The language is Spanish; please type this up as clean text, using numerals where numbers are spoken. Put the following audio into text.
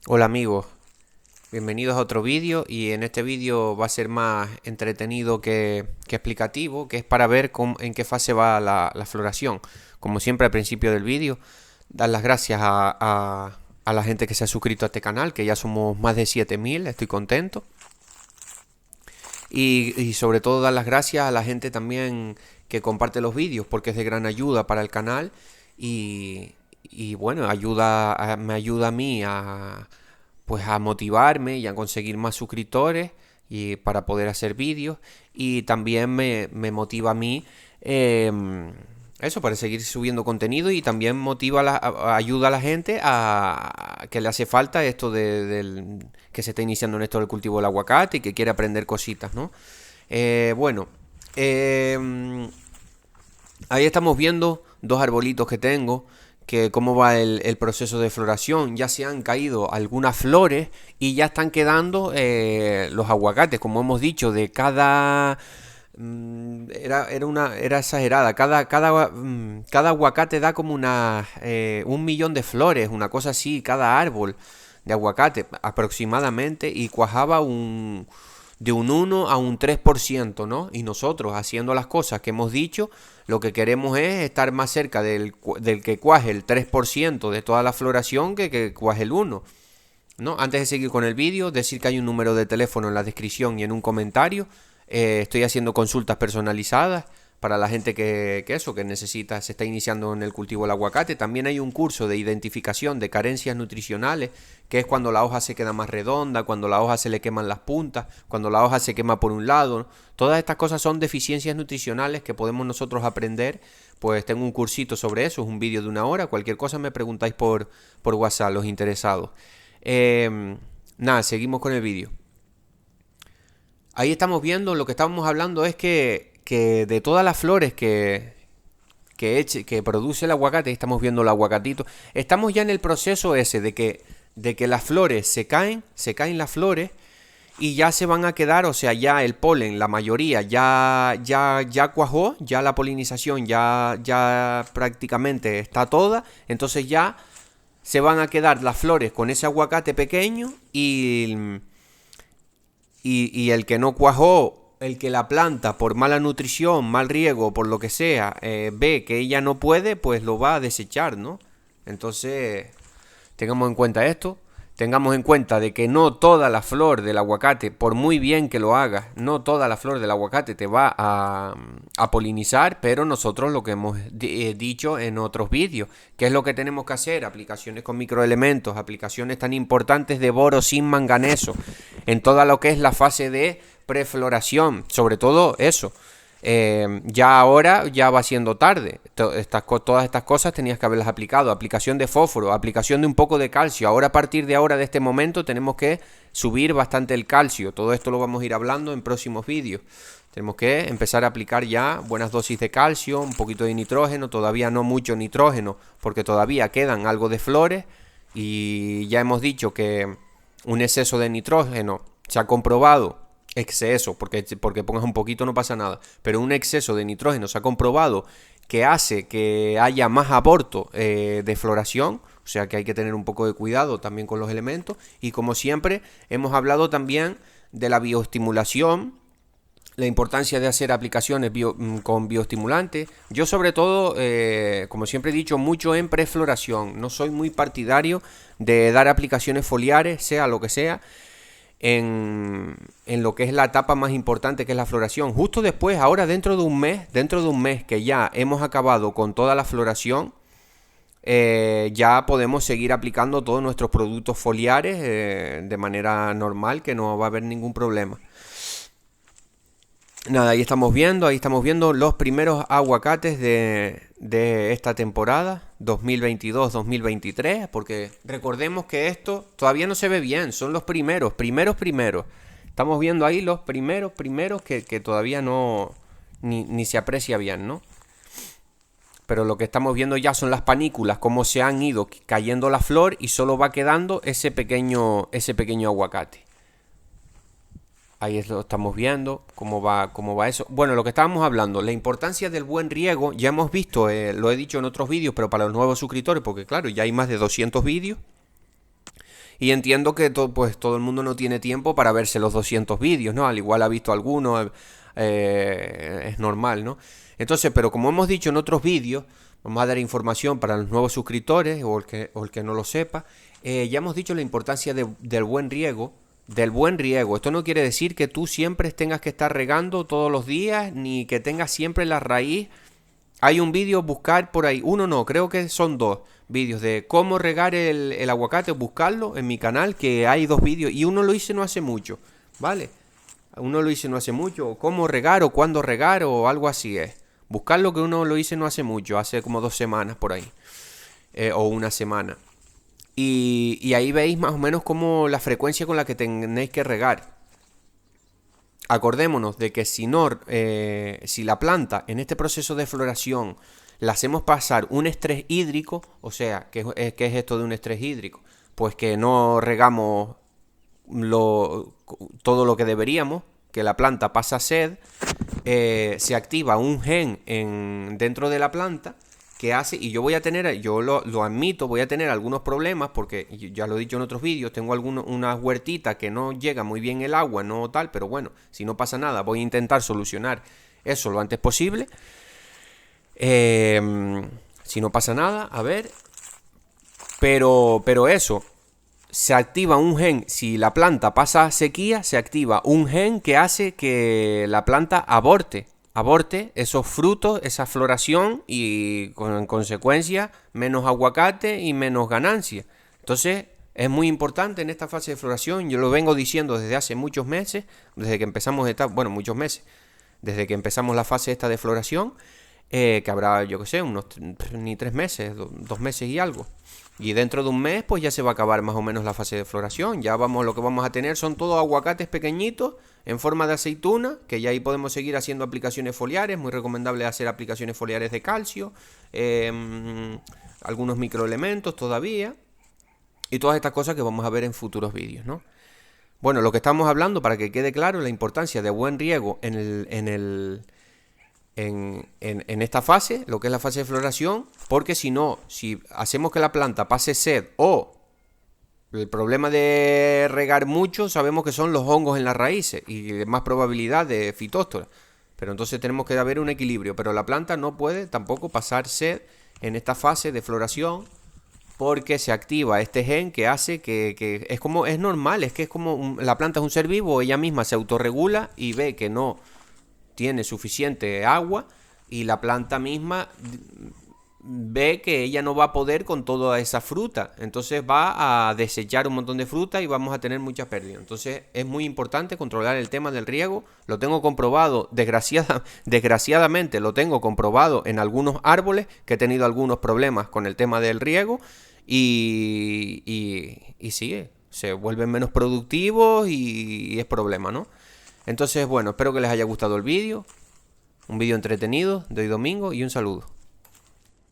Hola amigos, bienvenidos a otro vídeo y en este vídeo va a ser más entretenido que explicativo, que es para ver en qué fase va la floración. Como siempre al principio del vídeo, dar las gracias a la gente que se ha suscrito a este canal, que ya somos más de 7000, estoy contento. Y sobre todo dar las gracias a la gente también que comparte los vídeos, porque es de gran ayuda para el canal y bueno, me ayuda a mí pues a motivarme y a conseguir más suscriptores y para poder hacer vídeos y también me motiva a mí eso para seguir subiendo contenido y también ayuda a la gente a que le hace falta esto que se está iniciando en esto del cultivo del aguacate y que quiere aprender cositas, ¿no? Bueno, ahí estamos viendo dos arbolitos que tengo, que cómo va el proceso de floración. Ya se han caído algunas flores y ya están quedando los aguacates, como hemos dicho, de cada... Era exagerada. Cada aguacate da como 1 millón de flores, una cosa así, cada árbol de aguacate aproximadamente, y cuajaba de un 1 a un 3%, ¿no? Y nosotros, haciendo las cosas que hemos dicho, lo que queremos es estar más cerca del que cuaje el 3% de toda la floración que cuaje el 1%. ¿No? Antes de seguir con el vídeo, decir que hay un número de teléfono en la descripción y en un comentario. Estoy haciendo consultas personalizadas para la gente que necesita, se está iniciando en el cultivo del aguacate. También hay un curso de identificación de carencias nutricionales, que es cuando la hoja se queda más redonda, cuando la hoja se le queman las puntas, cuando la hoja se quema por un lado, ¿no? Todas estas cosas son deficiencias nutricionales que podemos nosotros aprender. Pues tengo un cursito sobre eso, es un vídeo de 1 hora. Cualquier cosa me preguntáis por WhatsApp, los interesados. Nada, seguimos con el vídeo. Ahí estamos viendo, lo que estábamos hablando es que de todas las flores que produce el aguacate, estamos viendo el aguacatito, estamos ya en el proceso ese de que las flores se caen las flores y ya se van a quedar, o sea, ya el polen, la mayoría, ya cuajó, ya la polinización ya prácticamente está toda, entonces ya se van a quedar las flores con ese aguacate pequeño y el que no cuajó, el que la planta por mala nutrición, mal riego, por lo que sea, ve que ella no puede, pues lo va a desechar, ¿no? Entonces, tengamos en cuenta esto. Tengamos en cuenta de que no toda la flor del aguacate, por muy bien que lo hagas, no toda la flor del aguacate te va a polinizar, pero nosotros lo que hemos dicho en otros vídeos, que es lo que tenemos que hacer, aplicaciones con microelementos, aplicaciones tan importantes de boro sin manganeso, en toda lo que es la fase de prefloración, sobre todo eso. Ya ahora ya va siendo tarde. Todas estas cosas tenías que haberlas aplicado. Aplicación de fósforo, aplicación de un poco de calcio. Ahora a partir de ahora, de este momento, tenemos que subir bastante el calcio. Todo esto lo vamos a ir hablando en próximos vídeos. Tenemos que empezar a aplicar ya buenas dosis de calcio, un poquito de nitrógeno, todavía no mucho nitrógeno, porque todavía quedan algo de flores. Y ya hemos dicho que un exceso de nitrógeno se ha comprobado. Exceso, porque pongas un poquito no pasa nada, pero un exceso de nitrógeno se ha comprobado que hace que haya más aborto de floración, o sea que hay que tener un poco de cuidado también con los elementos. Y como siempre hemos hablado también de la bioestimulación, la importancia de hacer aplicaciones con bioestimulantes. Yo sobre todo, como siempre he dicho, mucho en prefloración. No soy muy partidario de dar aplicaciones foliares, sea lo que sea, en lo que es la etapa más importante, que es la floración. Justo después, ahora dentro de un mes que ya hemos acabado con toda la floración, ya podemos seguir aplicando todos nuestros productos foliares de manera normal, que no va a haber ningún problema. Nada, ahí estamos viendo los primeros aguacates de esta temporada 2022-2023, porque recordemos que esto todavía no se ve bien, son los primeros. Estamos viendo ahí los primeros que todavía no ni se aprecia bien, ¿no? Pero lo que estamos viendo ya son las panículas, cómo se han ido cayendo la flor y solo va quedando ese pequeño aguacate. Ahí lo estamos viendo, cómo va eso. Bueno, lo que estábamos hablando, la importancia del buen riego, ya hemos visto, lo he dicho en otros vídeos, pero para los nuevos suscriptores, porque claro, ya hay más de 200 vídeos. Y entiendo que pues todo el mundo no tiene tiempo para verse los 200 vídeos, ¿no? Al igual ha visto algunos, es normal, ¿no? Entonces, pero como hemos dicho en otros vídeos, vamos a dar información para los nuevos suscriptores o el que no lo sepa. Ya hemos dicho la importancia del buen riego. Del buen riego. Esto no quiere decir que tú siempre tengas que estar regando todos los días, ni que tengas siempre la raíz. Hay un vídeo, buscar por ahí, uno no, creo que son dos vídeos de cómo regar el aguacate, buscarlo en mi canal, que hay dos vídeos, y uno lo hice no hace mucho, ¿vale? Uno lo hice no hace mucho, o cómo regar, o cuándo regar, o algo así es. Buscarlo que uno lo hice no hace mucho, hace como 2 semanas por ahí, o una semana. Y ahí veis más o menos como la frecuencia con la que tenéis que regar. Acordémonos de que si la planta en este proceso de floración la hacemos pasar un estrés hídrico, o sea, ¿qué es esto de un estrés hídrico? Pues que no regamos todo lo que deberíamos, que la planta pasa sed, se activa un gen dentro de la planta que hace, y yo voy a tener, yo lo admito, voy a tener algunos problemas porque ya lo he dicho en otros vídeos, tengo unas huertitas que no llega muy bien el agua, no tal, pero bueno, si no pasa nada, voy a intentar solucionar eso lo antes posible. Si no pasa nada, a ver, pero eso, se activa un gen, si la planta pasa sequía, se activa un gen que hace que la planta aborte esos frutos, esa floración, y en consecuencia menos aguacate y menos ganancia. Entonces es muy importante en esta fase de floración, yo lo vengo diciendo desde hace muchos meses, desde que empezamos muchos meses, desde que empezamos la fase esta de floración, que habrá, yo que sé, unos ni 3 meses, 2 meses y algo. Y dentro de un mes pues ya se va a acabar más o menos la fase de floración. Ya lo que vamos a tener son todos aguacates pequeñitos en forma de aceituna, que ya ahí podemos seguir haciendo aplicaciones foliares. Muy recomendable hacer aplicaciones foliares de calcio, algunos microelementos todavía, y todas estas cosas que vamos a ver en futuros vídeos, ¿no? Bueno, lo que estamos hablando, para que quede claro, la importancia de buen riego en esta fase, lo que es la fase de floración, porque si hacemos que la planta pase sed, o el problema de regar mucho, sabemos que son los hongos en las raíces y más probabilidad de fitóstora, pero entonces tenemos que haber un equilibrio, pero la planta no puede tampoco pasar sed en esta fase de floración, porque se activa este gen que hace que es normal, es que es como la planta es un ser vivo, ella misma se autorregula y ve que no tiene suficiente agua, y la planta misma ve que ella no va a poder con toda esa fruta, entonces va a desechar un montón de fruta y vamos a tener mucha pérdida. Entonces es muy importante controlar el tema del riego. Lo tengo comprobado, desgraciadamente lo tengo comprobado en algunos árboles que he tenido algunos problemas con el tema del riego, y sí, se vuelven menos productivos y es problema, ¿no? Entonces, bueno, espero que les haya gustado el vídeo. Un vídeo entretenido de hoy domingo, y un saludo.